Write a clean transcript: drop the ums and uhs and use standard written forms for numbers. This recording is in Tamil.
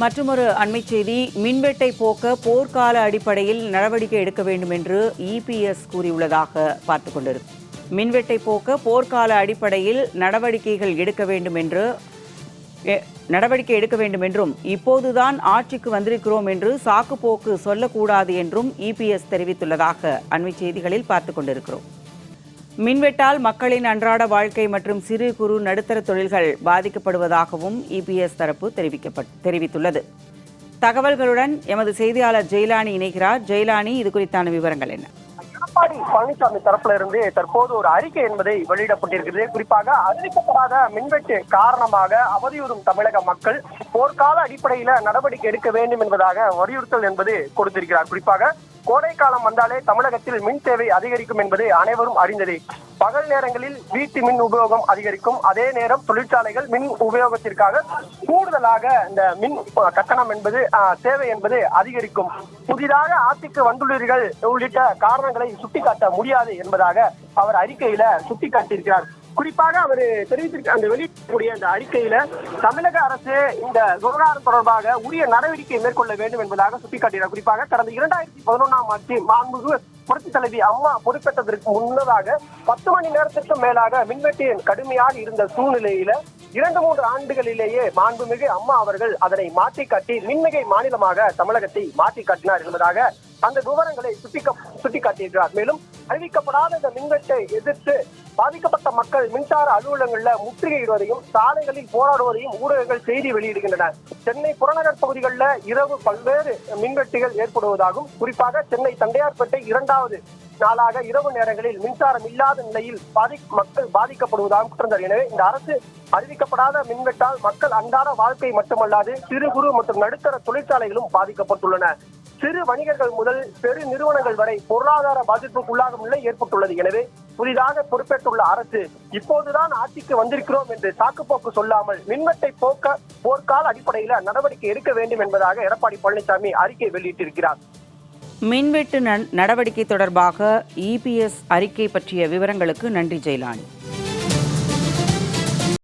மற்றொரு அண்மைச் செய்தி, மின்வெட்டை போக்க போர்க்கால அடிப்படையில் நடவடிக்கை எடுக்க வேண்டும் என்று இபிஎஸ் கூறியுள்ளதாக பார்த்துக் கொண்டிருக்கிறோம். மின்வெட்டை போக்க போர்க்கால அடிப்படையில் நடவடிக்கை எடுக்க வேண்டும் என்றும் இப்போதுதான் ஆட்சிக்கு வந்திருக்கிறோம் என்று சாக்குப்போக்கு சொல்லக்கூடாது என்றும் இபிஎஸ் தெரிவித்துள்ளதாக அண்மைச் செய்திகளில் பார்த்துக் கொண்டிருக்கிறோம். மின்வெட்டால் மக்களின் அன்றாட வாழ்க்கை மற்றும் சிறு குறு நடுத்தர தொழில்கள் பாதிக்கப்படுவதாகவும் இபிஎஸ் தரப்பு தெரிவித்துள்ளது. தகவல்களுடன் எமது செய்தியாளர் ஜெயலானி இணைகிறார். ஜெயலானி, இது குறித்தான விவரங்கள் என்ன? எடப்பாடி பழனிசாமி தரப்புல இருந்து தற்போது ஒரு அறிக்கை என்பதை வெளியிடப்பட்டிருக்கிறது. குறிப்பாக அறிவிக்கப்படாத மின்வெட்டு காரணமாக அவதியுறும் தமிழக மக்கள் போர்க்கால அடிப்படையில நடவடிக்கை எடுக்க வேண்டும் என்பதாக வலியுறுத்தல் என்பது கொடுத்திருக்கிறார். குறிப்பாக கோடை காலம் வந்தாலே தமிழகத்தில் மின் தேவை அதிகரிக்கும் என்பது அனைவரும் அறிந்ததே. பகல் நேரங்களில் வீட்டு மின் உபயோகம் அதிகரிக்கும், அதே நேரம் தொழிற்சாலைகள் மின் உபயோகத்திற்காக கூடுதலாக இந்த மின் கட்டணம் என்பது தேவை என்பது அதிகரிக்கும். புதிதாக ஆட்சிக்கு வந்துள்ளீர்கள் உள்ளிட்ட காரணங்களை சுட்டிக்காட்ட முடியாது என்பதாக அவர் அறிக்கையில சுட்டிக்காட்டியிருக்கிறார். குறிப்பாக அவர் தெரிவித்திருக்க அந்த வெளியிடக்கூடிய அந்த அறிக்கையில தமிழக அரசு இந்த விவகாரம் தொடர்பாக உரிய நடவடிக்கை மேற்கொள்ள வேண்டும் என்பதாக சுட்டிக்காட்டினார். குறிப்பாக கடந்த 2011ஆம் ஆண்டு மாண்புமிகு புரட்சித் தலைவி அம்மா பொறுப்பேற்றதற்கு முன்னதாக 10 மணி நேரத்திற்கு மேலாக மின்வெட்டு கடுமையாக இருந்த சூழ்நிலையில 2-3 ஆண்டுகளிலேயே மாண்புமிகு அம்மா அவர்கள் அதனை மாற்றி காட்டி மின்மிகை மாநிலமாக தமிழகத்தை மாற்றி காட்டினார் என்பதாக அந்த விவரங்களை சுட்டிக்காட்டியிருக்கிறார். மேலும் அறிவிக்கப்படாத இந்த மின்வெட்டை எதிர்த்து பாதிக்கப்பட்ட மக்கள் மின்சார அலுவலகங்கள்ல முற்றுகையிடுவதையும் சாலைகளில் போராடுவதையும் ஊடகங்கள் செய்தி வெளியிடுகின்றன. சென்னை புறநகர் பகுதிகளில் இரவு பல்வேறு மின்வெட்டுகள் ஏற்படுவதாகவும், குறிப்பாக சென்னை தண்டையார்பேட்டை 2வது நாளாக இரவு நேரங்களில் மின்சாரம் இல்லாத நிலையில் மக்கள் பாதிக்கப்படுவதாகவும் குற்றந்தார். எனவே இந்த அரசு அறிவிக்கப்படாத மின்வெட்டால் மக்கள் அன்றாட வாழ்க்கை மட்டுமல்லாது சிறு குறு மற்றும் நடுத்தர தொழிற்சாலைகளும் பாதிக்கப்பட்டுள்ளன. சிறு வணிகர்கள் முதல் பெரு நிறுவனங்கள் வரை பொருளாதார பாதிப்புக்குள்ளாகும் நிலை ஏற்பட்டுள்ளது. எனவே புதிதாக பொறுப்பேற்றுள்ள அரசு இப்போதுதான் ஆட்சிக்கு வந்திருக்கிறோம் என்று சாக்குப்போக்கு சொல்லாமல் மின்வெட்டை போக்க போர்க்கால அடிப்படையில் நடவடிக்கை எடுக்க வேண்டும் என்பதாக எடப்பாடி பழனிசாமி அறிக்கை வெளியிட்டிருக்கிறார். மின்வெட்டு நடவடிக்கை தொடர்பாக இபிஎஸ் அறிக்கை பற்றிய விவரங்களுக்கு நன்றி ஜெயலானி.